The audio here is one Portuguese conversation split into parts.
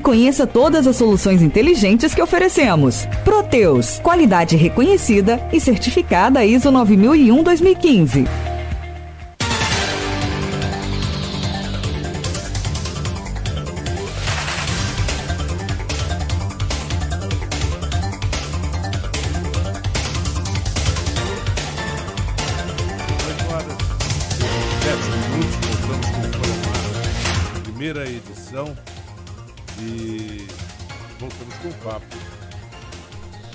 conheça todas as soluções inteligentes que oferecemos. Proteus, qualidade reconhecida e certificada ISO 9001-2015. Primeira edição e voltamos com o papo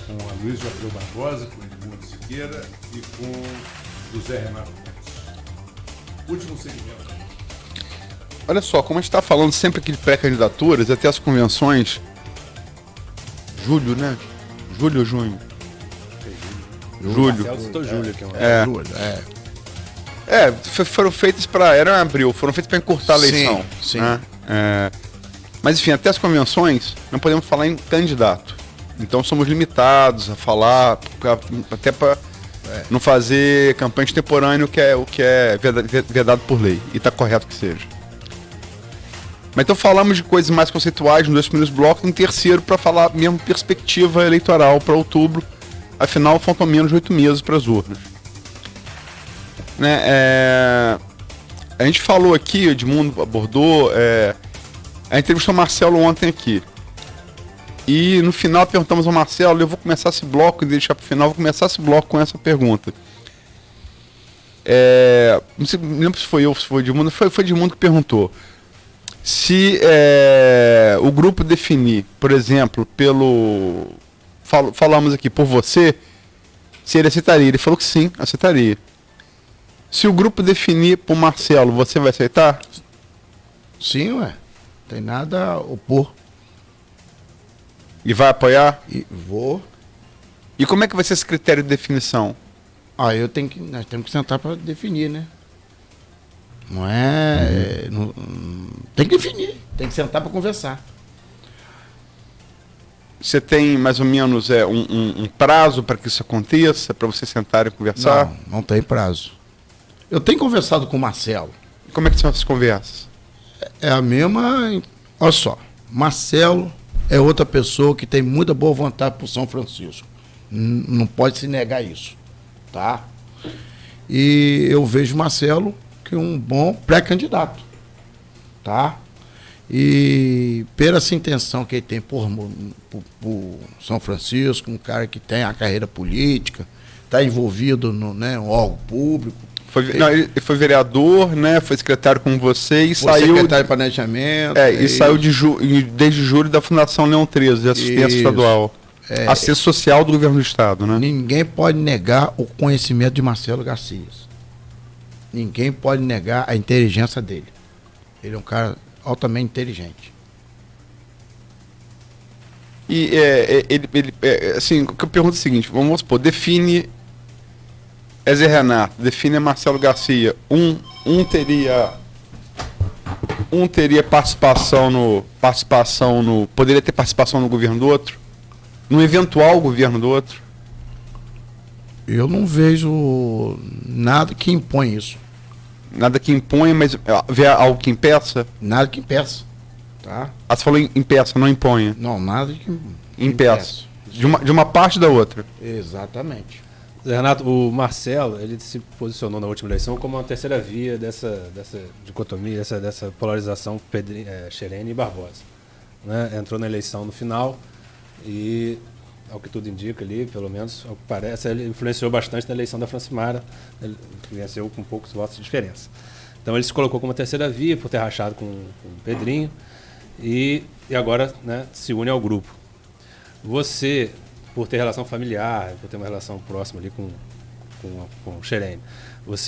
com a Luiz Abreu Barbosa, com o Edmundo Siqueira e com o José Renato Mendes. Último segmento. Olha só, como a gente está falando sempre aqui de pré-candidaturas, até as convenções, julho, né? Julho ou junho? Julho. Marcelo citou julho aqui. Foram feitas para... Era em abril, foram feitas para encurtar a eleição. Sim. Né? Mas, enfim, até as convenções, não podemos falar em candidato. Então, somos limitados a falar, até para não fazer campanha extemporânea, o que é vedado por lei. E está correto que seja. Mas então falamos de coisas mais conceituais nos dois primeiros blocos, no terceiro para falar mesmo perspectiva eleitoral para outubro. Afinal, faltam menos de 8 meses para as urnas. Né? A gente falou aqui, o Edmundo abordou, a entrevistou o Marcelo ontem aqui. E no final perguntamos ao Marcelo, eu vou começar esse bloco e deixar para o final, vou começar esse bloco com essa pergunta. Não sei, não lembro se foi eu, se foi o Edmundo, foi o Edmundo que perguntou. Se o grupo definir, por exemplo, falamos aqui por você, se ele aceitaria. Ele falou que sim, aceitaria. Se o grupo definir por Marcelo, você vai aceitar? Sim, ué. Tem nada a opor. E vai apoiar? E vou. E como é que vai ser esse critério de definição? Nós temos que sentar para definir, né? Não é... tem que definir. Tem que sentar para conversar. Você tem mais ou menos um prazo para que isso aconteça, para você sentar e conversar? Não tem prazo. Eu tenho conversado com o Marcelo. Como é que são essas conversas? É a mesma... Olha só, Marcelo é outra pessoa que tem muita boa vontade por São Francisco. Não pode se negar isso, tá? E eu vejo Marcelo que é um bom pré-candidato, tá? E pela essa intenção que ele tem por São Francisco, um cara que tem a carreira política, está envolvido no órgão público. Ele foi vereador, né? Foi secretário como você e saiu... secretário de planejamento. Saiu desde julho da Fundação Leão 13, de assistência estadual. Assistência social do governo do estado, né? Ninguém pode negar o conhecimento de Marcelo Garcias. Ninguém pode negar a inteligência dele. Ele é um cara altamente inteligente. E assim, o que eu pergunto é o seguinte, vamos supor, define Zé Renato, define Marcelo Garcia, teria poderia ter participação no governo do outro, no eventual governo do outro? Eu não vejo nada que impõe isso. Nada que impõe, mas vê algo que impeça? Nada que impeça, tá? Você falou impeça, não imponha. Não, nada que impeça. De uma parte da outra. Exatamente. Zé Renato, o Marcelo, ele se posicionou na última eleição como uma terceira via dessa dicotomia, dessa polarização Xerene e Barbosa. Né? Entrou na eleição no final e, ao que tudo indica ali, pelo menos, ao que parece, ele influenciou bastante na eleição da Francimara, ele venceu com poucos votos de diferença. Então ele se colocou como uma terceira via, por ter rachado com o Pedrinho, e agora, né, se une ao grupo. Você, por ter relação familiar, por ter uma relação próxima ali com o Xerene,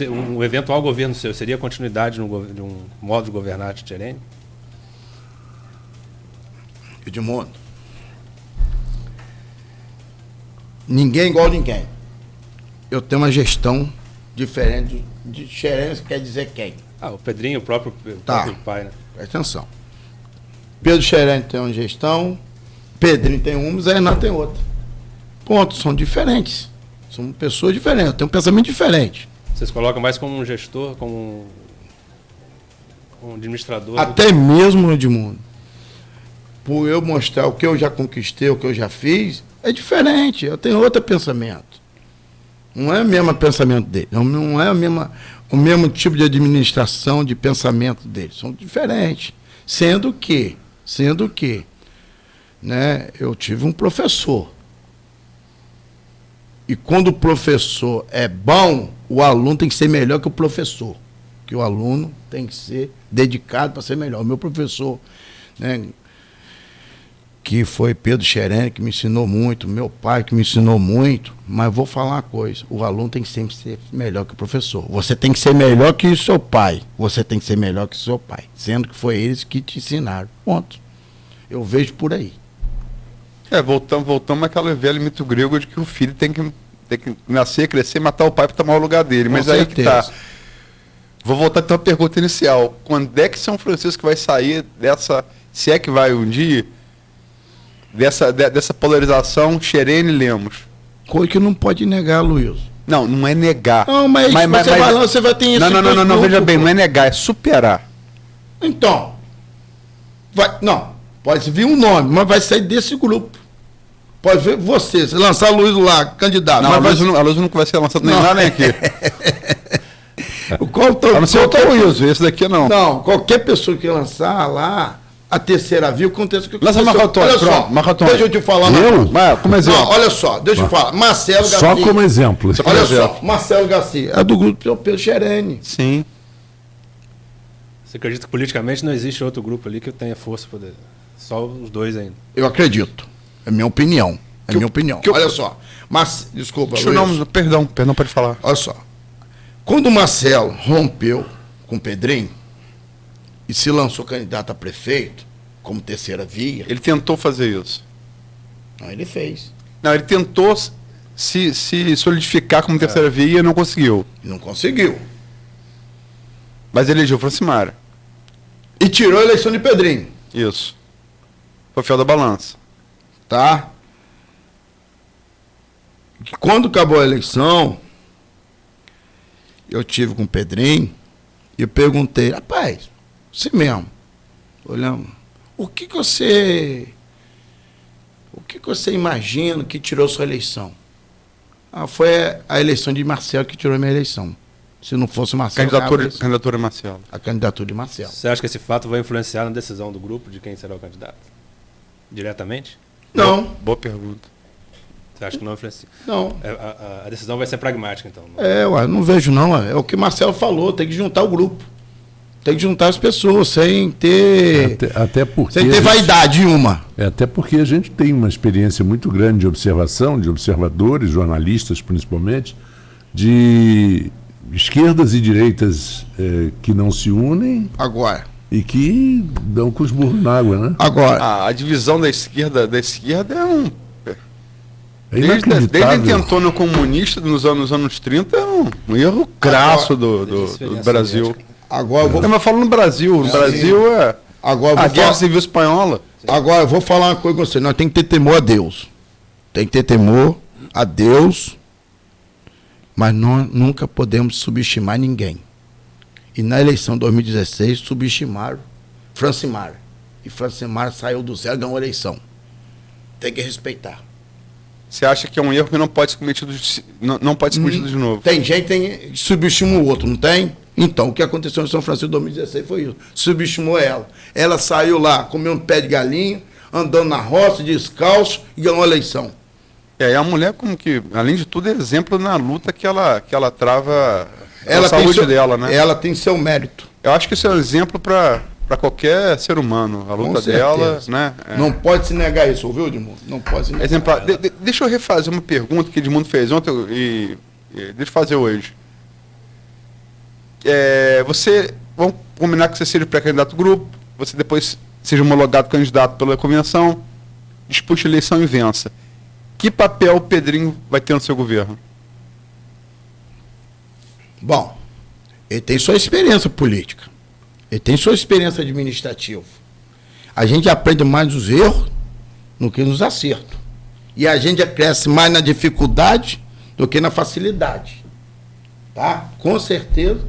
um eventual governo seu seria a continuidade de um modo de governar de Xerene? Edmundo, ninguém é igual a ninguém. Eu tenho uma gestão diferente de Xerene, quer dizer quem? O Pedrinho, o próprio pai, né? Presta atenção. Pedro Xerene tem uma gestão, Pedrinho tem uma, Zé Renato tem outra. Ponto, são diferentes. São pessoas diferentes, têm um pensamento diferente. Vocês colocam mais como um gestor, como um administrador? Até mesmo, Edmundo, por eu mostrar o que eu já conquistei, o que eu já fiz, é diferente. Eu tenho outro pensamento. Não é o mesmo pensamento dele. Não é o mesmo tipo de administração, de pensamento dele. São diferentes. Sendo que, né, eu tive um professor. E quando o professor é bom, o aluno tem que ser melhor que o professor. Que o aluno tem que ser dedicado para ser melhor. O meu professor, né, que foi Pedro Xerene, que me ensinou muito, meu pai que me ensinou muito, mas vou falar uma coisa, o aluno tem que sempre ser melhor que o professor. Você tem que ser melhor que o seu pai. Você tem que ser melhor que o seu pai, sendo que foi eles que te ensinaram. Ponto. Eu vejo por aí. Voltamos àquele velho mito grego de que o filho tem que nascer, crescer, matar o pai para tomar o lugar dele. Mas aí que tá. Vou voltar então à pergunta inicial. Quando é que São Francisco vai sair dessa, se é que vai um dia, dessa polarização Xerene e Lemos? Coisa que não pode negar, Luiz. Não é negar. Não, mas você vai lá, você vai ter esse Não, veja bem, não é negar, é superar. Então, pode vir um nome, mas vai sair desse grupo. Pode ver você lançar Luiz lá, candidato. Não, mas a Luiz não vai ser lançado nem lá, nem aqui. A não ser o Luiz, esse daqui não. Não, qualquer pessoa que lançar lá, a terceira via, acontece o que lança Marcotone, olha só, deixa eu te falar. Como exemplo. Não, olha só, deixa eu falar. Marcelo Garcia. Só como exemplo. Olha só, Marcelo Garcia, é do grupo Pedro Xerene. Sim. Você acredita que politicamente não existe outro grupo ali que tenha força para poder? Só os dois ainda. Eu acredito. É minha opinião. Olha só. Mas, desculpa, Luiz. Perdão, pode falar. Olha só. Quando o Marcelo rompeu com o Pedrinho e se lançou candidato a prefeito, como terceira via... Ele tentou fazer isso. Não, ele fez. Não, ele tentou se solidificar como terceira via e não conseguiu. Não conseguiu. Mas elegeu Francimara. E tirou a eleição de Pedrinho. Isso. Foi fiel da balança. Tá? Quando acabou a eleição, eu tive com o Pedrinho e eu perguntei, rapaz, você mesmo, olhando, o que você imagina que tirou sua eleição? Foi a eleição de Marcelo que tirou a minha eleição. Se não fosse Marcelo... Candidatura de Marcelo. A candidatura de Marcelo. Você acha que esse fato vai influenciar na decisão do grupo de quem será o candidato? Diretamente? Não. Boa pergunta. Você acha que não influencia? Não. A decisão vai ser pragmática, então? Não vejo não. É o que o Marcelo falou, tem que juntar o grupo. Tem que juntar as pessoas, sem ter... Até porque sem ter vaidade uma. Até porque a gente tem uma experiência muito grande de observação, de observadores, jornalistas principalmente, de esquerdas e direitas que não se unem. Agora. E que dão com os burros na água, né? Agora. A divisão da esquerda é um... Desde a intentona comunista nos anos 30 é um erro crasso do Brasil. Agora eu vou... Mas falando no Brasil, Brasil é a Guerra Civil Espanhola. Agora eu vou falar uma coisa com você, nós temos que ter temor a Deus. Tem que ter temor a Deus, mas nós nunca podemos subestimar ninguém. E na eleição de 2016 subestimaram Francimara. E Francimara saiu do zero e ganhou a eleição. Tem que respeitar. Você acha que é um erro que não pode ser cometido de novo? Tem gente que subestima o outro, não tem? Então, o que aconteceu em São Francisco em 2016 foi isso. Subestimou ela. Ela saiu lá, comeu um pé de galinha, andando na roça, descalço, e ganhou a eleição. É a mulher, como que, além de tudo, é exemplo na luta que ela trava a saúde dela, né? Ela tem seu mérito. Eu acho que isso é um exemplo para qualquer ser humano, a luta dela, né? Não pode se negar isso, ouviu, Edmundo? Não pode se negar. Exemplar. Deixa eu refazer uma pergunta que Edmundo fez ontem e deixa eu fazer hoje. Vamos combinar que você seja pré-candidato do grupo, você depois seja homologado candidato pela convenção, dispute a eleição e vença. Que papel o Pedrinho vai ter no seu governo? Bom, ele tem sua experiência política. Ele tem sua experiência administrativa. A gente aprende mais nos erros do que nos acertos. E a gente cresce mais na dificuldade do que na facilidade. Tá? Com certeza.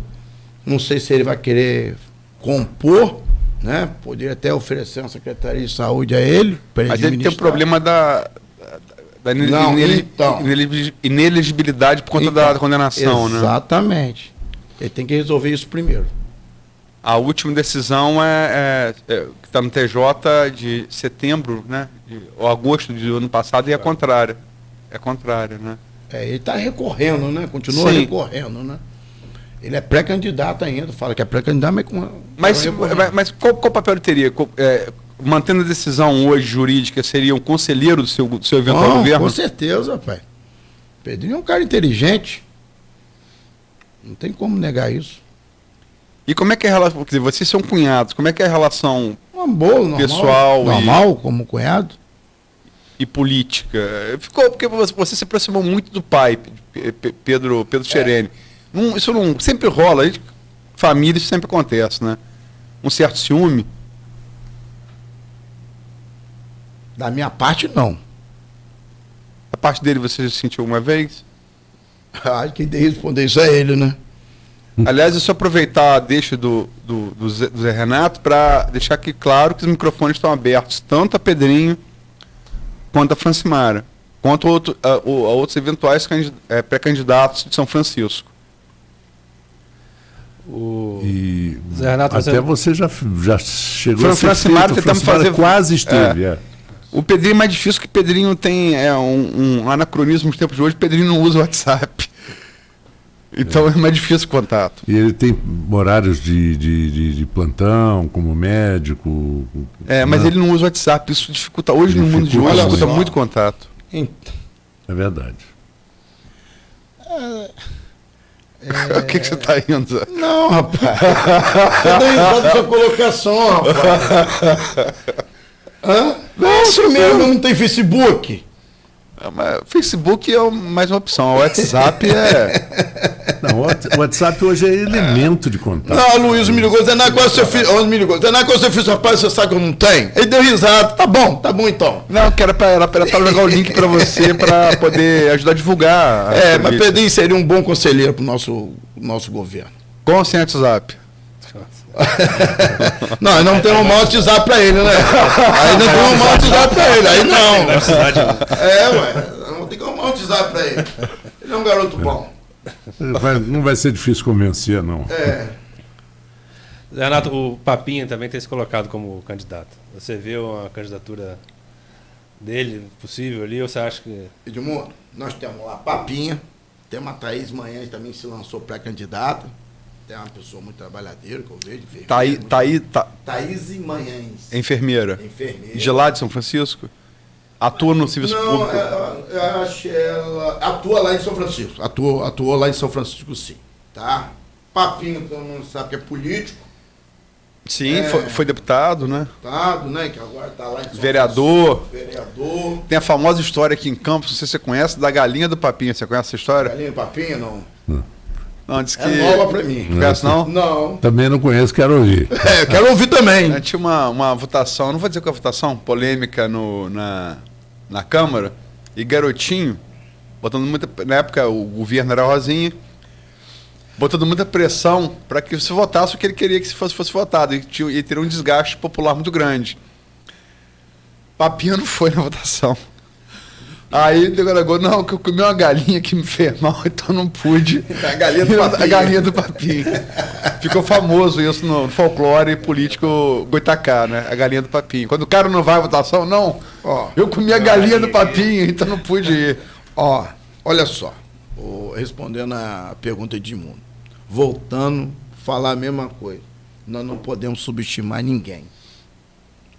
Não sei se ele vai querer compor né? Poderia até oferecer uma Secretaria de Saúde a ele, para ele Mas ele tem o administrar. problema da Não, então. inelegibilidade por conta Então, da condenação, né? Exatamente. Ele tem que resolver isso primeiro. A última decisão que está no TJ de setembro, né? Ou agosto do ano passado, e é contrária. É contrária, né? Ele está recorrendo, né? Continua Sim. recorrendo, né? Ele é pré-candidato ainda, fala que é pré-candidato, Mas qual papel ele teria? Mantendo a decisão hoje jurídica, seria um conselheiro do seu eventual governo? Com certeza, pai. Pedrinho é um cara inteligente. Não tem como negar isso. E como é que é a relação? Quer dizer, vocês são cunhados, como é que é a relação Uma boa, normal. pessoal Normal, como cunhado. e política? Ficou porque você se aproximou muito do pai, Pedro Xerene. Isso não sempre rola, família, isso sempre acontece, né? Um certo ciúme. Da minha parte, não. A parte dele você já sentiu uma vez? Acho que tem que responder isso a ele, né? Aliás, é só aproveitar a deixa do Zé Renato para deixar aqui claro que os microfones estão abertos tanto a Pedrinho quanto a Francimara, quanto a outros eventuais pré-candidatos de São Francisco. E Zé Renato, até você já chegou a ser Francimara feito, tentamos Francimara fazer- quase esteve. O Pedrinho é mais difícil, que Pedrinho tem um anacronismo nos tempos de hoje. Pedrinho não usa o WhatsApp. Então é mais difícil o contato. E ele tem horários de plantão, como médico. Mas né? ele não usa o WhatsApp. Isso dificulta. Hoje, no mundo de Dificulta hoje, muito. dificulta muito contato. Então, É verdade. O que você está rindo, Zé? não, rapaz. Você deu risada da sua colocação, rapaz. Hã? Não, isso mesmo, não tem Facebook. Mas Facebook é mais uma opção. O WhatsApp é... Não, o WhatsApp hoje é elemento de contato. Não, Luiz me ligou, Zé Ná, qual é o seu filho? Ô, me ligou, Zé Ná, qual é o seu filho? Rapaz, você sabe que eu não tenho? Ele deu risada. Tá bom então. Não, que era para jogar o link para você, para poder ajudar a divulgar. Mas Pedrinho seria um bom conselheiro pro nosso governo. Com ou sem WhatsApp? Não, aí não tem um WhatsApp pra ele, né? Aí não tem um WhatsApp pra ele, aí não. Não tem como um WhatsApp pra ele. Ele é um garoto bom. Não vai ser difícil convencer, não. Zé Renato, o Papinha também tem se colocado como candidato. Você vê uma candidatura dele possível ali, ou você acha que... Edmundo, nós temos lá Papinha, temos a Thaís Manhães também se lançou pré-candidata. É uma pessoa muito trabalhadeira, que eu vejo. Thaís Manhães. enfermeira. Enfermeira. De lá de São Francisco? Atua no serviço público? Eu acho que ela atua lá em São Francisco. Atuou lá em São Francisco, sim. Tá? Papinho, todo mundo sabe que é político. Sim, foi deputado, né? Deputado, né? Que agora tá lá em São Vereador. Francisco. Vereador. Tem a famosa história aqui em Campos, não sei se você conhece, da galinha do Papinha. Você conhece essa história? Galinha Papinha, não. Não, disse que... É nova pra mim. Conhece, não? Não. Também não conheço, quero ouvir. Eu quero ouvir também. Tinha uma votação, não vou dizer qual é a votação, polêmica na Câmara, e Garotinho, botando muita... Na época o governo era Rosinha, botando muita pressão para que você votasse o que ele queria que fosse votado, e teria um desgaste popular muito grande. Papinha não foi na votação. Aí agora, não, que eu comi uma galinha que me fez mal, então não pude. A galinha do Papinha. A galinha do Papinha. Ficou famoso isso no folclore político goitacá, né? A galinha do Papinha. Quando o cara não vai à votação, não. Eu comi a galinha do Papinha, então não pude ir. Olha só. Respondendo a pergunta de Edmundo. Voltando, falar a mesma coisa. Nós não podemos subestimar ninguém.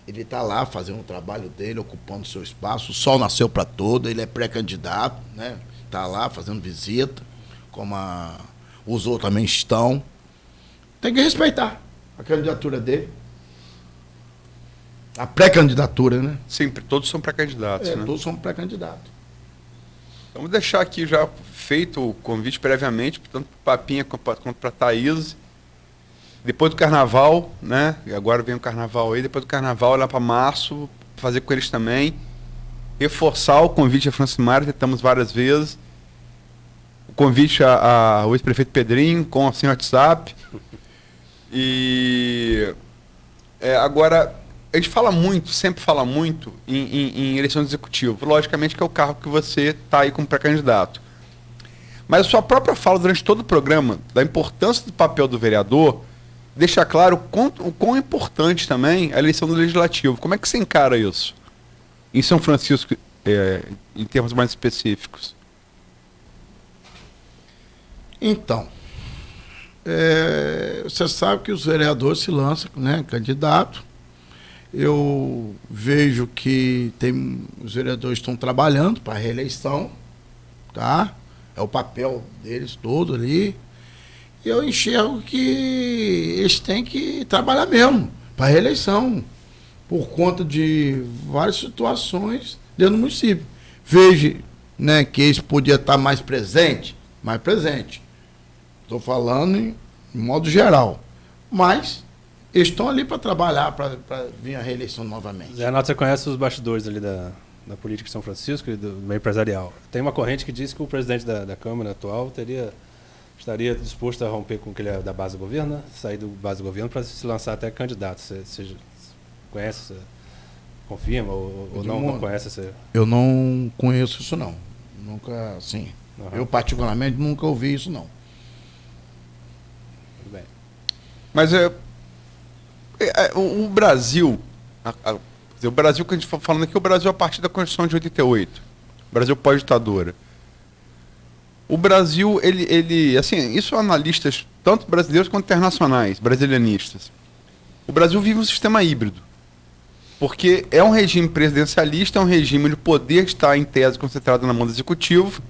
Ele está lá fazendo o trabalho dele, ocupando seu espaço. O sol nasceu para todo, ele é pré-candidato, né? Está lá fazendo visita, como os outros também estão. Tem que respeitar a candidatura dele. A pré-candidatura, né? Sim, todos são pré-candidatos, né? Todos são pré-candidatos. Vamos deixar aqui já feito o convite previamente, tanto para Papinha quanto para Thaís. Depois do carnaval, né? E agora vem o carnaval aí, depois do carnaval lá para março, fazer com eles também. Reforçar o convite a Francimara, tentamos várias vezes. O convite ao ex-prefeito Pedrinho, com sem WhatsApp. E Agora, a gente fala muito, sempre fala muito em eleição de executivo. Logicamente que é o cargo que você está aí como pré-candidato. Mas a sua própria fala durante todo o programa, da importância do papel do vereador, deixa claro o quão importante também a eleição do legislativo. Como é que você encara isso? Em São Francisco, em termos mais específicos. Então, você sabe que os vereadores se lançam, né, candidato. Eu vejo que os vereadores estão trabalhando para a reeleição, tá? É o papel deles todo ali. E eu enxergo que eles têm que trabalhar mesmo para a reeleição, por conta de várias situações dentro do município. Vejo, né, que eles podiam estar mais presente. Estou falando em modo geral. Mas eles estão ali para trabalhar, para vir a reeleição novamente. Zé Renato, você conhece os bastidores ali da política de São Francisco e do meio empresarial. Tem uma corrente que diz que o presidente da Câmara atual estaria disposto a romper com o que ele é da base do governo, né? Sair do base do governo para se lançar até candidato. Você conhece, confirma ou não conhece? Eu não conheço isso, não. Nunca, assim, eu particularmente nunca ouvi isso, não. Tudo bem. Mas o Brasil, o Brasil que a gente está falando aqui, o Brasil a partir da Constituição de 88, o Brasil pós-ditadura. O Brasil, ele, assim, isso analistas, tanto brasileiros quanto internacionais, brasilianistas. O Brasil vive um sistema híbrido, porque é um regime presidencialista, é um regime onde o poder está, em tese, concentrado na mão do executivo,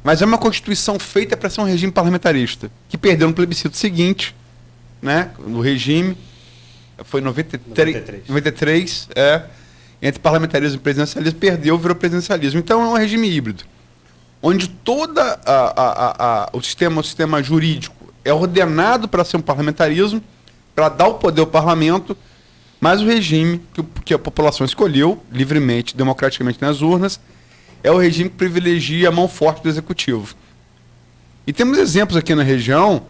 mas é uma Constituição feita para ser um regime parlamentarista, que perdeu no plebiscito seguinte, né, no regime, foi em 93, entre parlamentarismo e presidencialismo, perdeu, virou presidencialismo. Então é um regime híbrido, onde todo o sistema jurídico é ordenado para ser um parlamentarismo, para dar o poder ao parlamento, mas o regime que a população escolheu, livremente, democraticamente nas urnas, é o regime que privilegia a mão forte do executivo. E temos exemplos aqui na região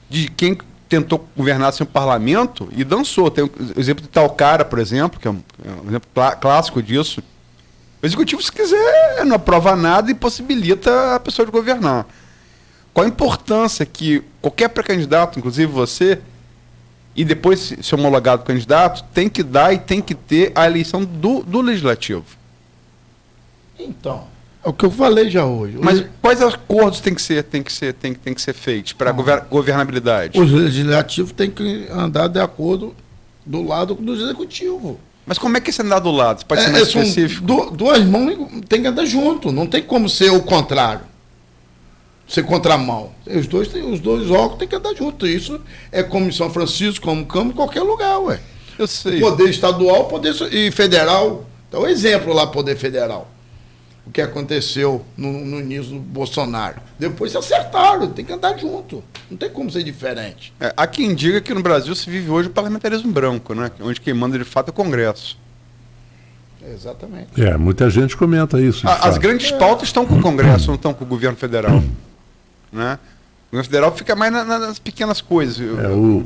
de quem tentou governar sem o parlamento e dançou. Tem o exemplo de Talcara, por exemplo, que é um exemplo clássico disso. O executivo, se quiser, não aprova nada e possibilita a pessoa de governar. Qual a importância que qualquer pré-candidato, inclusive você, e depois ser homologado candidato, tem que dar e tem que ter a eleição do legislativo? Então, é o que eu falei já hoje. Mas quais acordos tem que ser feitos para governabilidade? Os legislativos têm que andar de acordo do lado do executivo. Mas como é que esse andar do lado? Você pode ser mais específico? Duas mãos tem que andar junto. Não tem como ser o contrário. Ser contramão. Os dois órgãos têm que andar junto. Isso é como em São Francisco, como Câmara, em qualquer lugar, ué. Eu sei. Poder estadual, e federal. Então, exemplo lá, poder federal. O que aconteceu no início do Bolsonaro. Depois se acertaram, tem que andar junto. Não tem como ser diferente. Há quem diga que no Brasil se vive hoje o parlamentarismo branco, né? Onde quem manda de fato é o Congresso. Exatamente. Muita gente comenta isso. As grandes pautas estão com o Congresso, não estão com o governo federal. Né? O governo federal fica mais nas pequenas coisas. O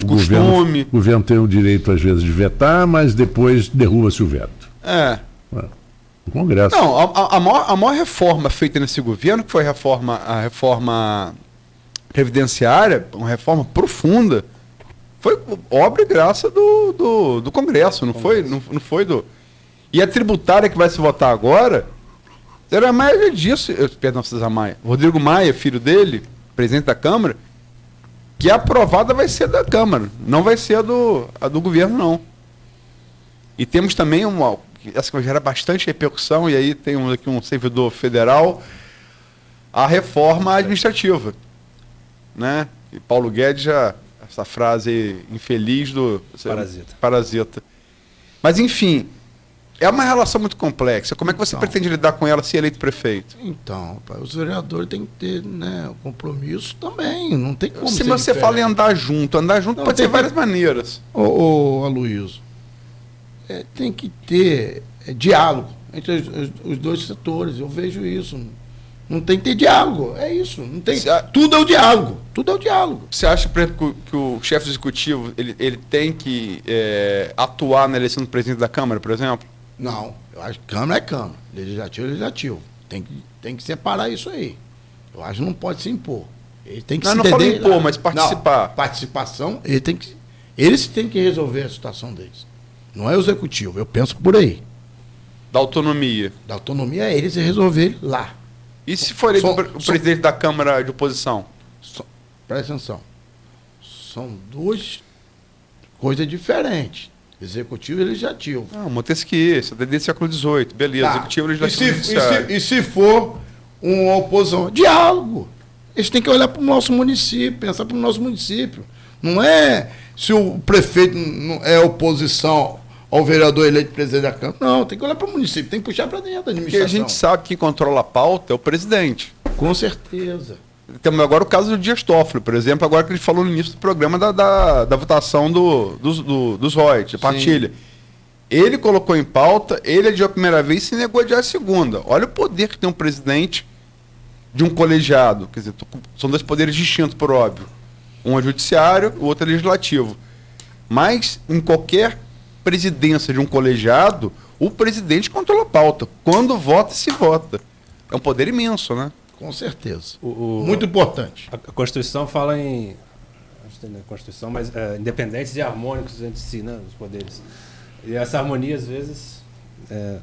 governo tem o direito, às vezes, de vetar, mas depois derruba-se o veto. O Congresso. Não, a maior reforma feita nesse governo, que foi a reforma previdenciária, uma reforma profunda, foi obra e graça do Congresso, não foi do... E a tributária que vai se votar agora, era a maioria disso, perdão, César Maia, Rodrigo Maia, filho dele, presidente da Câmara, que a aprovada vai ser da Câmara, não vai ser a do governo, não. E temos também essa que gera bastante repercussão, e aí tem aqui um servidor federal, a reforma administrativa. Né? E Paulo Guedes essa frase infeliz do parasita. Mas, enfim, é uma relação muito complexa. Como é que você pretende lidar com ela se eleito prefeito? Então, os vereadores têm que ter, né, compromisso também. Não tem como se você fala em andar junto pode ser de várias maneiras. Ô, Aloysio, tem que ter diálogo entre os dois setores. Eu vejo isso. Não tem que ter diálogo. É isso. Não tem... Tudo é o diálogo. Tudo é o diálogo. Você acha, por exemplo, que o chefe do executivo ele tem que atuar na eleição do presidente da Câmara, por exemplo? Não. Eu acho que Câmara é Câmara. Legislativo é Legislativo. Tem que separar isso aí. Eu acho que não pode se impor. Ele tem que Não, se não falo entender. impor, mas participar. Não, participação, eles têm que resolver a situação deles. Não é o executivo. Eu penso por aí. Da autonomia. Da autonomia é eles resolverem lá. E se for eleito o presidente da Câmara de oposição? Presta atenção. São duas coisas diferentes. Executivo e legislativo. Não, Montesquieu, isso é desde o século XVIII. Beleza, Tá. executivo, legislativo, judiciário. E se for uma oposição? Diálogo. Eles têm que olhar para o nosso município, pensar para o nosso município. Não é se o prefeito não é oposição ao vereador eleito presidente da Câmara. Não, tem que olhar para o município, tem que puxar para dentro da Porque administração. a gente sabe que quem controla a pauta é o presidente. Com certeza. Temos agora o caso do Dias Toffoli, por exemplo, agora que ele falou no início do programa da votação dos royalties, de partilha. Ele colocou em pauta, ele adiou a primeira vez e se negou a adiar a segunda. Olha o poder que tem um presidente de um colegiado. Quer dizer, são dois poderes distintos, por óbvio. Um é judiciário, o outro é legislativo. Mas, em qualquer presidência de um colegiado, o presidente controla a pauta. Quando vota, se vota. É um poder imenso, né? Com certeza. Muito importante. A Constituição fala em... Acho que tem na Constituição, mas independentes e harmônicos entre si, né? Os poderes. E essa harmonia, às vezes,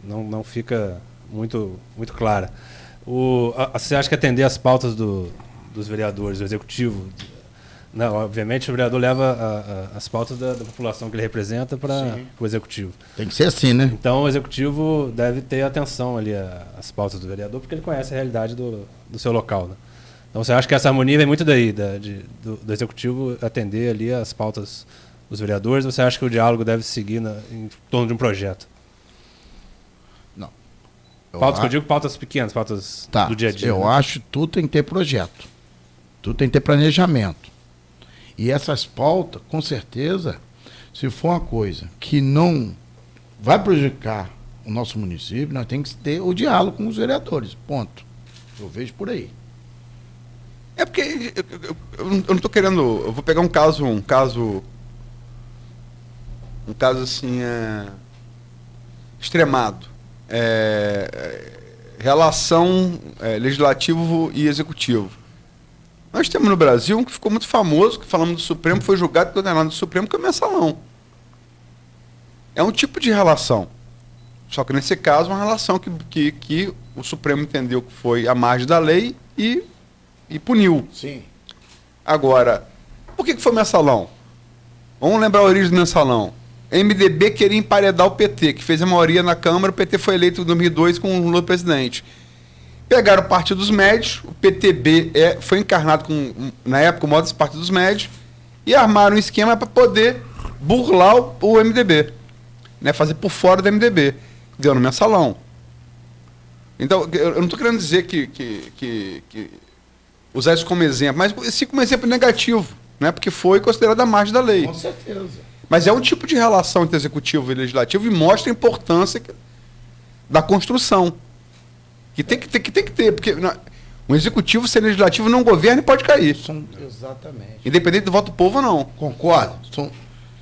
não fica muito clara. Você acha que atender às pautas dos vereadores, do executivo... Não, obviamente o vereador leva as pautas da população que ele representa para o executivo. Tem que ser assim, né? Então o executivo deve ter atenção ali às pautas do vereador, porque ele conhece a realidade do seu local. Né? Então você acha que essa harmonia vem muito daí, do executivo atender ali as pautas dos vereadores, ou você acha que o diálogo deve seguir em torno de um projeto? Não. Pautas que eu digo, pautas pequenas, pautas do dia a dia. Eu acho que tudo tem que ter projeto. Tudo tem que ter planejamento. E essas pautas, com certeza, se for uma coisa que não vai prejudicar o nosso município, nós temos que ter o diálogo com os vereadores. Ponto. Eu vejo por aí. É porque eu não estou querendo... Eu vou pegar um caso assim, extremado. Relação legislativo e executivo. Nós temos no Brasil um que ficou muito famoso, que falamos do Supremo, foi julgado e condenado do Supremo, que é o mensalão. É um tipo de relação. Só que nesse caso, uma relação que o Supremo entendeu que foi à margem da lei e puniu. Sim. Agora, por que foi mensalão? Vamos lembrar a origem do mensalão. MDB queria emparedar o PT, que fez a maioria na Câmara, o PT foi eleito em 2002 com o Lula presidente. Pegaram o Partido dos Médios, o PTB foi encarnado na época, o modo desse Partido dos Médios, e armaram um esquema para poder burlar o MDB, né, fazer por fora do MDB. Deu no mensalão. Então, eu não estou querendo dizer que usar isso como exemplo, mas sim como exemplo negativo, né, porque foi considerado à margem da lei. Com certeza. Mas é um tipo de relação entre executivo e legislativo e mostra a importância da construção. Que tem que ter, porque um executivo sem legislativo não governa e pode cair. Exatamente. Independente do voto do povo ou não. Concordo.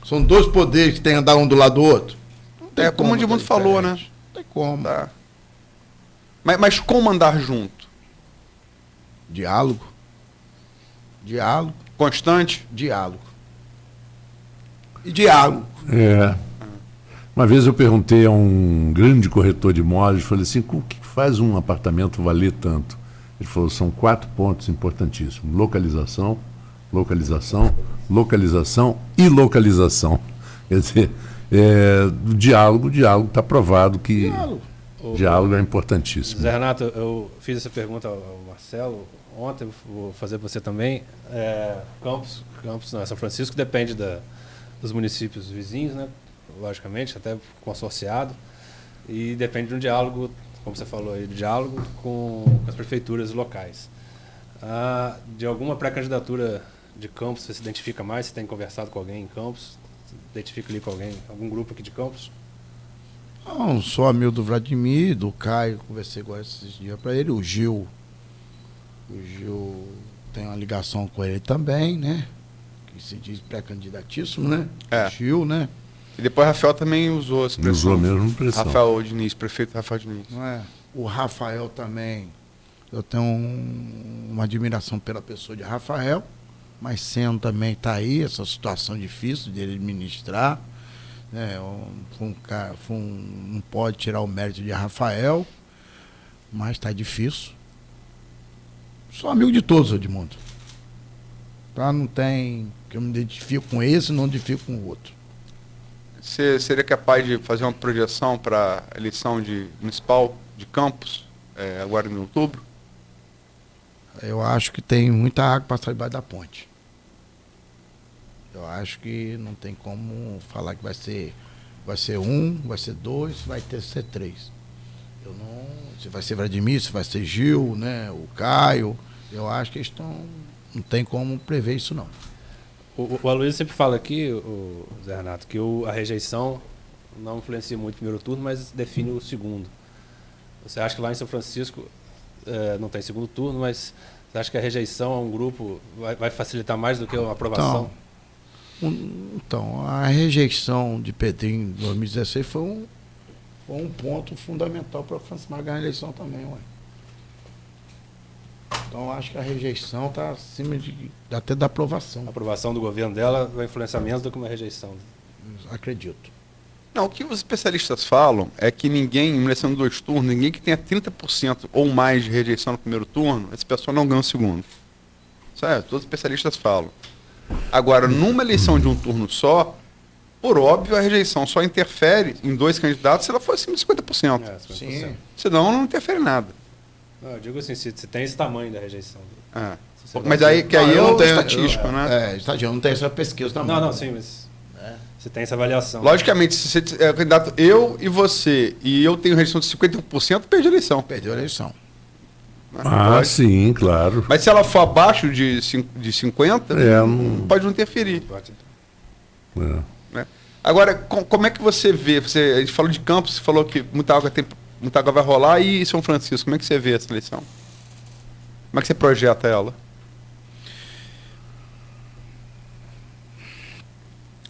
São dois poderes que têm que andar um do lado do outro. Não tem como o Edmundo falou, né? Não tem como. Tá. Mas como andar junto? Diálogo. Diálogo. Constante? Diálogo. E diálogo. Uma vez eu perguntei a um grande corretor de imóveis, falei assim, o que faz um apartamento valer tanto? Ele falou, são 4 pontos importantíssimos. Localização, localização, localização e localização. Quer dizer, o diálogo está provado que diálogo é importantíssimo. Zé Renato, eu fiz essa pergunta ao Marcelo ontem, vou fazer para você também. Campos não, São Francisco depende dos municípios vizinhos, né? Logicamente, até consorciado, e depende de um diálogo, como você falou aí, diálogo com as prefeituras locais. De alguma pré-candidatura de Campos, você se identifica mais? Você tem conversado com alguém em Campos? Se identifica ali com alguém, algum grupo aqui de Campos? Não, sou amigo do Vladimir, do Caio, conversei com esses dias para ele, o Gil O Gil tem uma ligação com ele também, né? Que se diz pré-candidatíssimo, né? É. Gil, né? E depois Rafael também usou essa expressão. Usou mesmo pressão. Rafael Diniz, prefeito Rafael Diniz. Não é? O Rafael também. Eu tenho uma admiração pela pessoa de Rafael, mas sendo também está aí essa situação difícil de ele administrar. Né? Não pode tirar o mérito de Rafael, mas está difícil. Sou amigo de todos, Edmundo. Tá? Não tem que eu me identifico com esse, não identifico com o outro. Você seria capaz de fazer uma projeção para a eleição municipal de Campos, agora em outubro? Eu acho que tem muita água para sair debaixo da ponte. Eu acho que não tem como falar que vai ser um, vai ser dois, vai ser três. Eu não, se vai ser Vladimir, se vai ser Gil, né, o Caio, eu acho que eles não tem como prever isso não. O Aloysio sempre fala aqui, o Zé Renato, que a rejeição não influencia muito o primeiro turno, mas define o segundo. Você acha que lá em São Francisco não tem segundo turno, mas você acha que a rejeição a um grupo vai facilitar mais do que a aprovação? Então, a rejeição de Pedrinho em 2016 foi um ponto fundamental para a Francimar ganhar a eleição também, ué. Então, eu acho que a rejeição está acima até da aprovação. A aprovação do governo dela vai influenciar menos do que uma rejeição. Acredito. Não, o que os especialistas falam é que ninguém, em eleição de 2 turnos, ninguém que tenha 30% ou mais de rejeição no primeiro turno, esse pessoal não ganha o segundo. Certo? Todos os especialistas falam. Agora, numa eleição de um turno só, por óbvio, a rejeição só interfere em 2 candidatos se ela for acima de 50%. 50%. Sim. Senão, não interfere em nada. Não, eu digo assim, se tem esse tamanho da rejeição. É. Se você Mas vai- aí, que aí eu é não o tenho- estatístico, né? Estatístico, eu não tenho essa pesquisa na mão. Não, sim, mas você tem essa avaliação. Logicamente, se você é candidato, eu e você, e eu tenho rejeição de 51%, perdi a eleição. Perdeu a eleição. Né? Ah, Pode. sim, claro. Mas se ela for abaixo de 50, Não- pode não interferir. é. Né? Agora, como é que você vê? A gente falou de Campos, você falou que muita água vai rolar, e São Francisco, como é que você vê essa eleição? Como é que você projeta ela?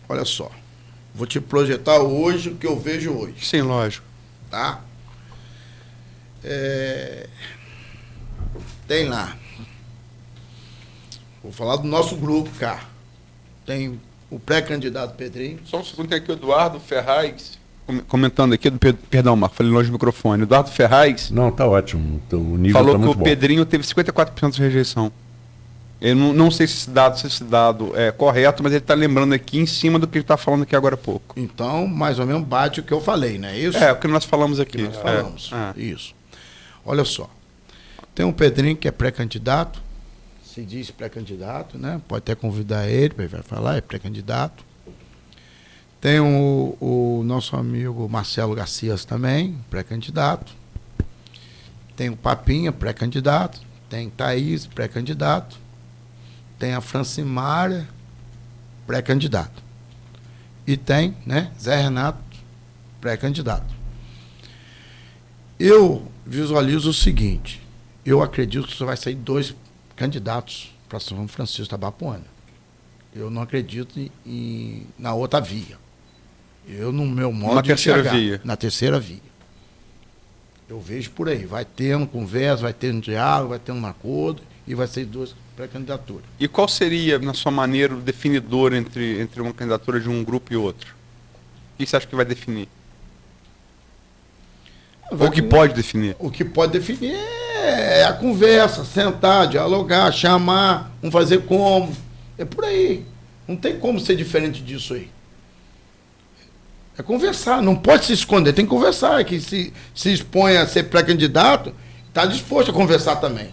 Olha só, vou te projetar hoje o que eu vejo hoje, Sim, lógico. tá? Tem lá, vou falar do nosso grupo, cá. Tem o pré-candidato Pedrinho. Só um segundo, tem aqui o Eduardo Ferraz, comentando aqui, perdão, Marco, falei longe do microfone. Eduardo Ferraz Não, tá ótimo. Então, o nível falou tá que muito o bom. Pedrinho teve 54% de rejeição. Eu não sei se esse dado é correto, mas ele está lembrando aqui em cima do que ele está falando aqui agora há pouco. Então, mais ou menos bate o que eu falei, não é isso? É, o que nós falamos aqui. Nós falamos. É. Isso. Olha só. Tem um Pedrinho que é pré-candidato, se diz pré-candidato, né? Pode até convidar ele, ele vai falar, é pré-candidato. Tem o nosso amigo Marcelo Garcias também, pré-candidato. Tem o Papinha, pré-candidato. Tem Thaís, pré-candidato. Tem a Francimara, pré-candidato. E tem, né, Zé Renato, pré-candidato. Eu visualizo o seguinte, eu acredito que só vai sair 2 candidatos para São Francisco da Bapuana. Eu não acredito na outra via. Eu, no meu modo Na de terceira enxergar, via. na terceira via. Eu vejo por aí, vai tendo conversa, vai tendo diálogo, vai tendo um acordo e vai ser 2 pré-candidaturas. E qual seria, na sua maneira, o definidor entre uma candidatura de um grupo e outro? O que você acha que vai definir? Ou que pode definir? O que pode definir é a conversa, sentar, dialogar, chamar, vamos fazer como. É por aí. Não tem como ser diferente disso aí. É conversar, não pode se esconder, tem que conversar. É que se expõe a ser pré-candidato, está disposto a conversar também.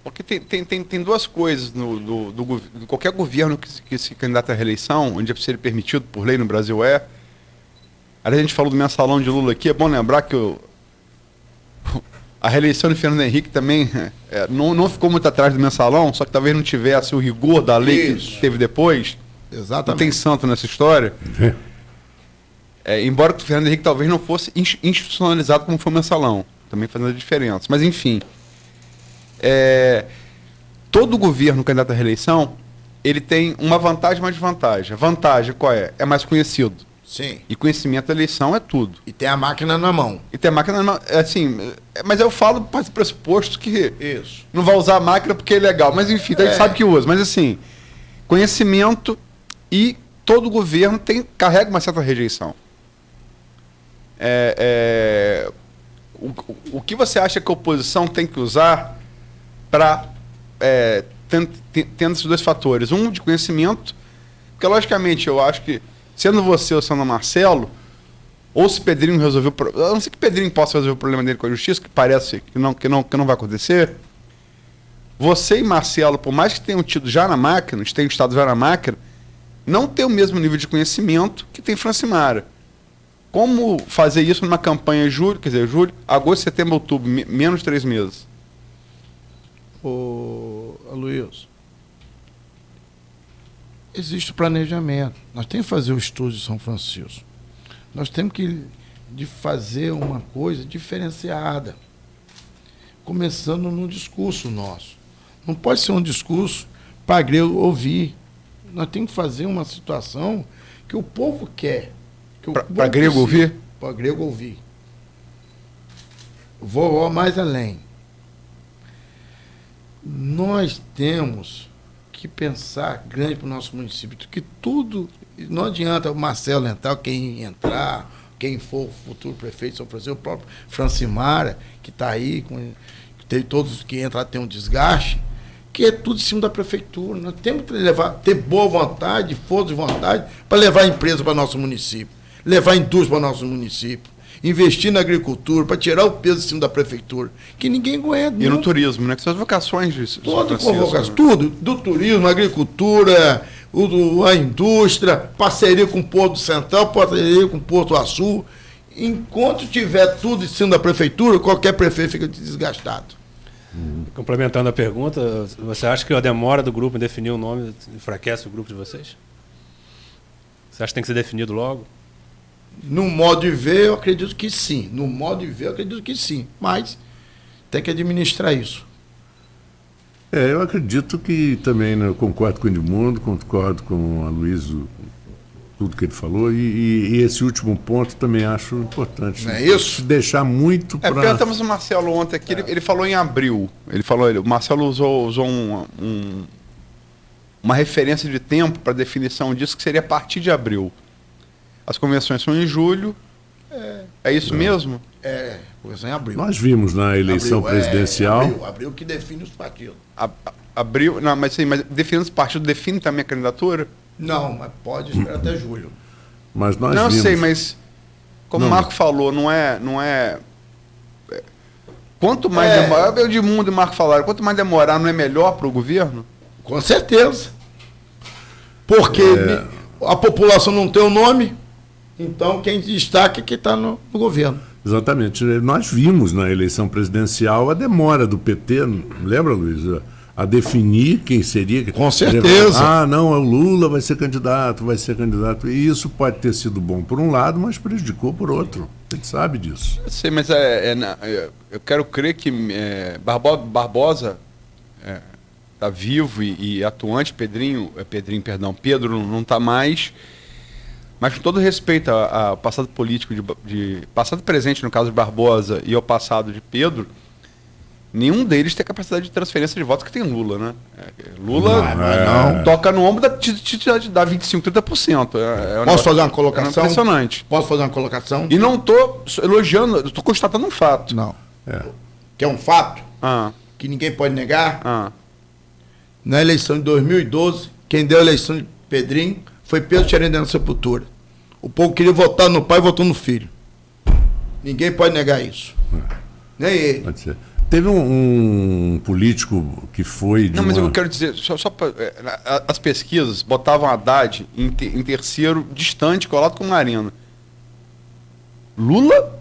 Porque tem 2 coisas de qualquer governo que se candidata à reeleição, onde é ser permitido por lei no Brasil a gente falou do mensalão de Lula aqui, é bom lembrar que a reeleição de Fernando Henrique também não ficou muito atrás do mensalão, só que talvez não tivesse o rigor da lei Isso. que teve depois. Exatamente. Não tem santo nessa história. Embora o Fernando Henrique talvez não fosse institucionalizado como foi o mensalão, também fazendo a diferença. Mas enfim, Todo governo candidato à reeleição, ele tem uma vantagem e uma desvantagem. A vantagem qual é? É mais conhecido. Sim. E conhecimento da eleição é tudo. E tem a máquina na mão. E tem a máquina na mão, assim, mas eu falo para esse pressuposto que Isso. não vai usar a máquina porque é legal, mas enfim, a gente sabe que usa. Mas assim, conhecimento e todo governo carrega uma certa rejeição. O que você acha que a oposição tem que usar para tendo esses dois fatores? Um de conhecimento, porque logicamente eu acho que sendo você ou sendo o Marcelo, ou se Pedrinho resolveu, a não ser que Pedrinho possa resolver o problema dele com a justiça, que parece que não vai acontecer, você e Marcelo, por mais que tenham tido já na máquina, tenham estado já na máquina, não tem o mesmo nível de conhecimento que tem Francimara. Como fazer isso numa campanha julho, agosto, setembro, outubro, menos de 3 meses? Luiz, existe o planejamento. Nós temos que fazer o estudo de São Francisco. Nós temos que fazer uma coisa diferenciada, começando no discurso nosso. Não pode ser um discurso para grego ouvir. Nós temos que fazer uma situação que o povo quer. Para grego ouvir? Para grego ouvir. Vou mais além. Nós temos que pensar grande para o nosso município, que tudo, não adianta o Marcelo entrar, quem for o futuro prefeito de São Francisco, o próprio Francimara, que está aí, tem todos que entrar tem um desgaste, que é tudo em cima da prefeitura. Nós temos que ter boa vontade, força de vontade, para levar a empresa para nosso município, levar a indústria para nosso município, investir na agricultura, para tirar o peso de cima da prefeitura, que ninguém aguenta. E no turismo, né? Que são as vocações disso. Tudo, do turismo, agricultura, a indústria, parceria com o Porto Central, parceria com o Porto Açul. Enquanto tiver tudo em cima da prefeitura, qualquer prefeito fica desgastado. Complementando a pergunta, você acha que a demora do grupo em definir o nome enfraquece o grupo de vocês? Você acha que tem que ser definido logo? No modo de ver, eu acredito que sim. Mas tem que administrar isso. Eu acredito que também, né, eu concordo com o Edmundo, concordo com a Luísa, tudo que ele falou, e esse último ponto também acho importante. Não é isso? Deixar muito para... Perguntamos o Marcelo ontem aqui, ele falou em abril. O Marcelo usou uma referência de tempo para definição disso, que seria a partir de abril. As convenções são em julho. É isso mesmo? Convenção em abril. Nós vimos na eleição presidencial... Abril que define os partidos. Abril, não, mas definindo os partidos, define também a candidatura? Não, mas pode esperar até julho. Mas nós não, vimos... eu sei, mas como o Marco falou, não é... Quanto mais demorar, o Edmundo e o Marco falaram, quanto mais demorar, não é melhor para o governo? Com certeza. Porque a população não tem o nome, então quem destaca é quem está no governo. Exatamente. Nós vimos na eleição presidencial a demora do PT, lembra, Luiz? A definir quem seria. Com certeza. Não, o Lula vai ser candidato. E isso pode ter sido bom por um lado, mas prejudicou por outro. A gente sabe disso. Eu sei, mas eu quero crer que Barbosa está vivo e atuante, Pedro não está mais. Mas com todo respeito ao passado político, passado e presente, no caso de Barbosa, e ao passado de Pedro, nenhum deles tem a capacidade de transferência de votos que tem Lula, né? Lula não toca no ombro de dar 25%, 30%. Posso fazer uma colocação? Impressionante. Posso fazer uma colocação? E não estou elogiando, estou constatando um fato. Não. Que é um fato Ah. que ninguém pode negar. Ah. Na eleição de 2012, quem deu a eleição de Pedrinho foi Pedro Xerém na Sepultura. O povo queria votar no pai e votou no filho. Ninguém pode negar isso. Nem ele. Pode ser. Teve um político que foi... Não, mas eu quero dizer, só pra, as pesquisas botavam Haddad em terceiro, distante, colado com Marina. Lula,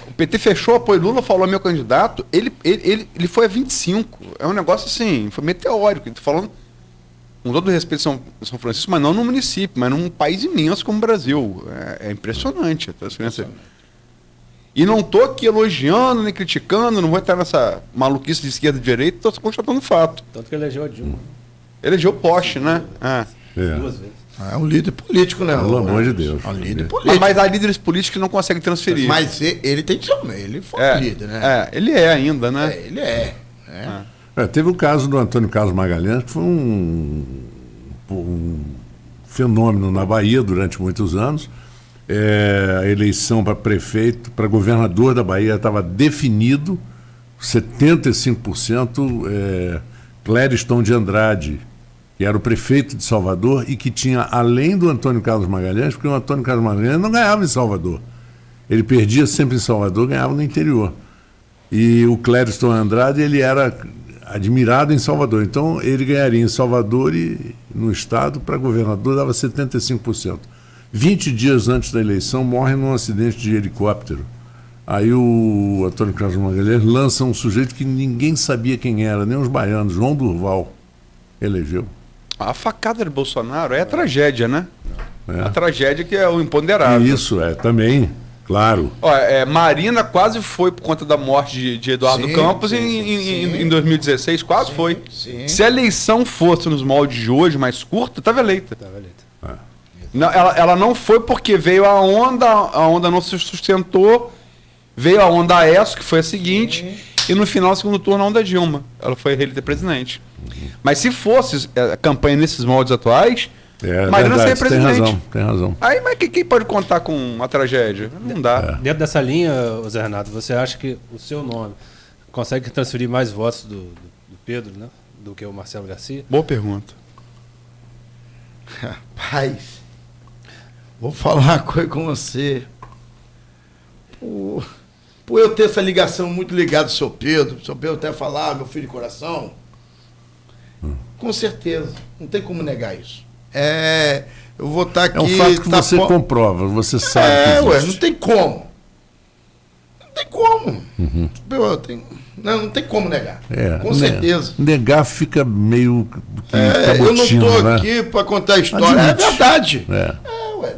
o PT fechou o apoio Lula, falou meu candidato, ele foi a 25. É um negócio assim, foi meteórico. Estou falando, com todo respeito a São Francisco, mas não no município, mas num país imenso como o Brasil. É impressionante a transferência. E não tô aqui elogiando nem criticando, não vou estar nessa maluquice de esquerda e direita, tô constatando fato. Tanto que elegeu a Dilma. Elegeu Poste, né? Duas vezes. É um líder político, né? Pelo amor de Deus. É um líder político. Mas há líderes políticos que não conseguem transferir. Mas ele tem que ser, ele foi um líder, né? Ele é ainda, né? Ele é. Teve o caso do Antônio Carlos Magalhães, que foi um fenômeno na Bahia durante muitos anos. A eleição para prefeito, para governador da Bahia estava definido, 75%, Clériston de Andrade, que era o prefeito de Salvador e que tinha, além do Antônio Carlos Magalhães, porque o Antônio Carlos Magalhães não ganhava em Salvador. Ele perdia sempre em Salvador, ganhava no interior. E o Clériston Andrade, ele era admirado em Salvador. Então, ele ganharia em Salvador e no estado, para governador, dava 75%. 20 dias antes da eleição, morre num acidente de helicóptero. Aí o Antônio Carlos Magalhães lança um sujeito que ninguém sabia quem era, nem os baianos, João Durval, elegeu. A facada de Bolsonaro é a tragédia, né? A tragédia que é o imponderável. Isso, também, claro. Marina quase foi por conta da morte de Eduardo Campos em 2016, quase foi. Sim. Se a eleição fosse nos moldes de hoje, mais curta, estava eleita. Não, ela não foi porque veio a onda não se sustentou, veio a onda Aécio, que foi a seguinte, e no final, segundo turno, a onda Dilma. Ela foi reeleita presidente. Mas se fosse a campanha nesses moldes atuais, Marina seria presidente. Tem razão. Aí, mas quem pode contar com uma tragédia? Não dá. Dentro dessa linha, Zé Renato, você acha que o seu nome consegue transferir mais votos do Pedro, né, do que o Marcelo Garcia? Boa pergunta. Rapaz, vou falar uma coisa com você. Por eu ter essa ligação muito ligada ao seu Pedro até falar, meu filho de coração, com certeza, não tem como negar isso. Eu vou estar aqui... É um fato que você comprova, você sabe que existe. Não tem como. Não tem como. Não tem como negar. Com certeza. Negar fica meio eu não estou aqui para contar a história. Admite. É verdade.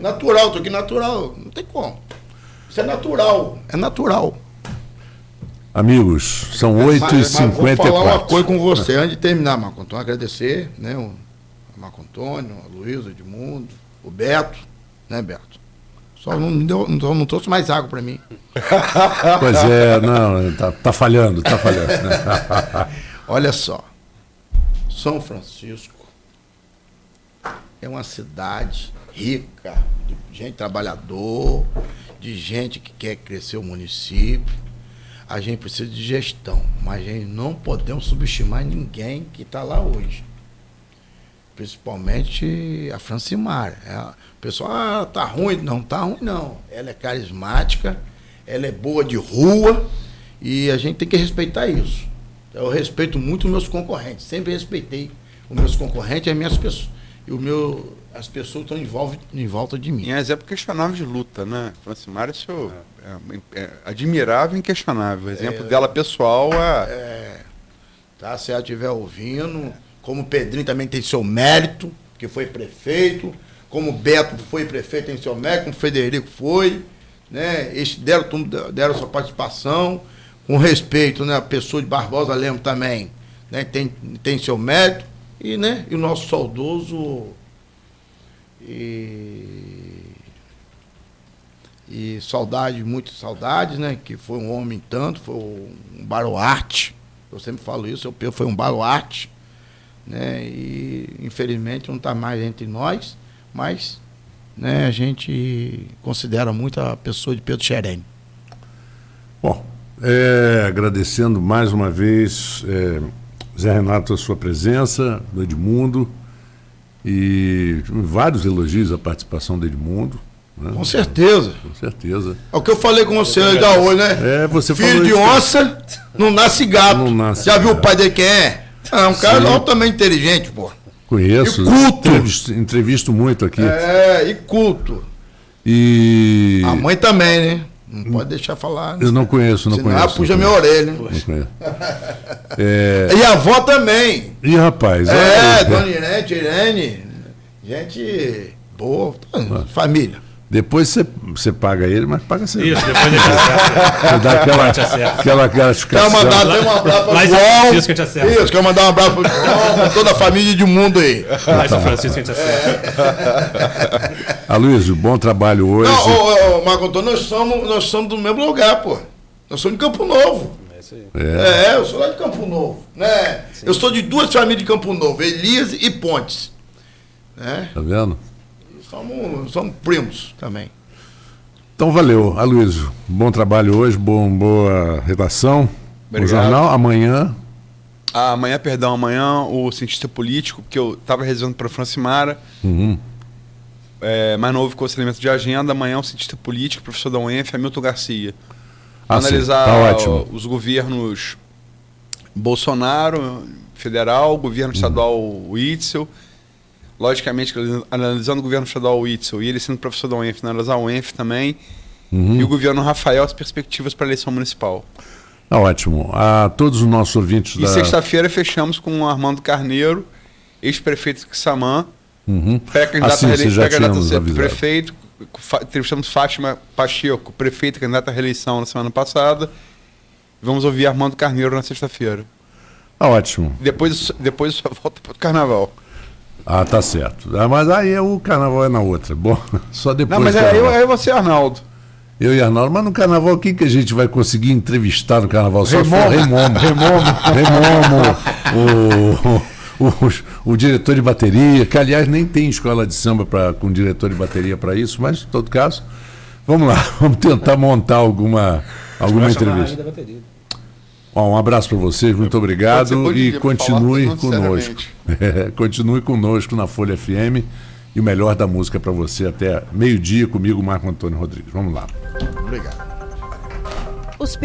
Natural, estou aqui natural. Não tem como. Isso é natural. É natural. Amigos, são 8h54. Vou falar uma coisa com você antes de terminar, Marco Antônio. Agradecer, né? O Marco Antônio, a Luísa, o Edmundo, o Beto, né, Beto? Só não trouxe mais água para mim. Pois não, tá falhando. Olha só, São Francisco é uma cidade rica, de gente trabalhador, de gente que quer crescer o município. A gente precisa de gestão, mas a gente não podemos subestimar ninguém que está lá hoje. Principalmente a Francimar. O pessoal, tá ruim. Não tá ruim, não. Ela é carismática, ela é boa de rua e a gente tem que respeitar isso. Eu respeito muito os meus concorrentes, sempre respeitei os meus concorrentes e as minhas pessoas. E as pessoas estão em volta de mim. Em exemplo questionável de luta, né? Francimar é admirável e inquestionável. O exemplo dela pessoal Tá, se ela estiver ouvindo, como o Pedrinho também tem seu mérito, que foi prefeito, como o Beto foi prefeito, tem seu mérito, como o Frederico foi, né? Eles deram sua participação, com respeito, né? A pessoa de Barbosa Lemos também, né? Tem seu mérito, e, né? E o nosso saudoso e saudade, muitas saudades, né? Que foi um homem tanto, foi um baluarte, eu sempre falo isso, o Pedro foi um baluarte, né? E infelizmente não está mais entre nós, mas, né, a gente considera muito a pessoa de Pedro Xerém. Bom, agradecendo mais uma vez, Zé Renato, a sua presença, do Edmundo, e vários elogios à participação do Edmundo. Né? Com certeza. Com certeza. É o que eu falei com você ainda hoje, né? Você Filho falou de isso, onça, não nasce gato. Não nasce Já viu gato. o pai dele quem é? É um cara altamente inteligente, pô. Conheço. E culto. Entrevisto muito aqui. E culto. E A mãe também, né? Não pode deixar falar. eu não conheço, não Senão conheço. ela puxa minha orelha, hein? Não conheço. E a avó também. Ih, rapaz. olha aí. Dona Irene, gente boa, família. Depois você paga ele, mas paga você. Isso, depois a gente acerta. Você dá aquela Quero gratificação. mandar até um abraço para Lá o em São João. Francisco que a gente acerta. Isso, quero mandar um abraço para o João, para toda a família de mundo aí. Lá em São Francisco que a gente acerta. Aloysio, bom trabalho hoje. Não, Marco Antônio, nós somos do mesmo lugar, pô. Nós somos de Campo Novo. É isso aí. Eu sou lá de Campo Novo. Né? Eu sou de duas famílias de Campo Novo, Elias e Pontes. Né? Tá vendo? Somos primos também. Então valeu, Aloysio. Bom trabalho hoje, boa redação. Obrigado. O jornal, amanhã. Amanhã o cientista político, que eu estava revisando para a Francimara, mas não houve conselhamento de agenda. Amanhã o cientista político, professor da UENF, Hamilton Garcia. Analisar tá ótimo. os governos Bolsonaro, federal, governo estadual Witzel. Logicamente, analisando o governo estadual Witzel e ele sendo professor da UENF, analisar a UENF também. E o governo Rafael, as perspectivas para a eleição municipal. Tá ótimo. A todos os nossos ouvintes E sexta-feira fechamos com o Armando Carneiro, ex-prefeito de Quissamã, pré-candidato a ser prefeito. Entrevistamos Fátima Pacheco, prefeita candidata à reeleição na semana passada. Vamos ouvir Armando Carneiro na sexta-feira. Tá ótimo. Depois só volta para o carnaval. Ah, tá certo. Mas aí o carnaval é na outra. Bom, só depois. Não, mas aí você, Arnaldo. Eu e Arnaldo, mas no carnaval, quem que a gente vai conseguir entrevistar no carnaval? Só se for Remomo. O diretor de bateria, que aliás nem tem escola de samba com diretor de bateria para isso, mas em todo caso, vamos lá, vamos tentar montar alguma entrevista. Um abraço para vocês, muito obrigado e continue conosco. Continue conosco na Folha FM e o melhor da música para você até meio-dia comigo, Marco Antônio Rodrigues. Vamos lá. Obrigado. Os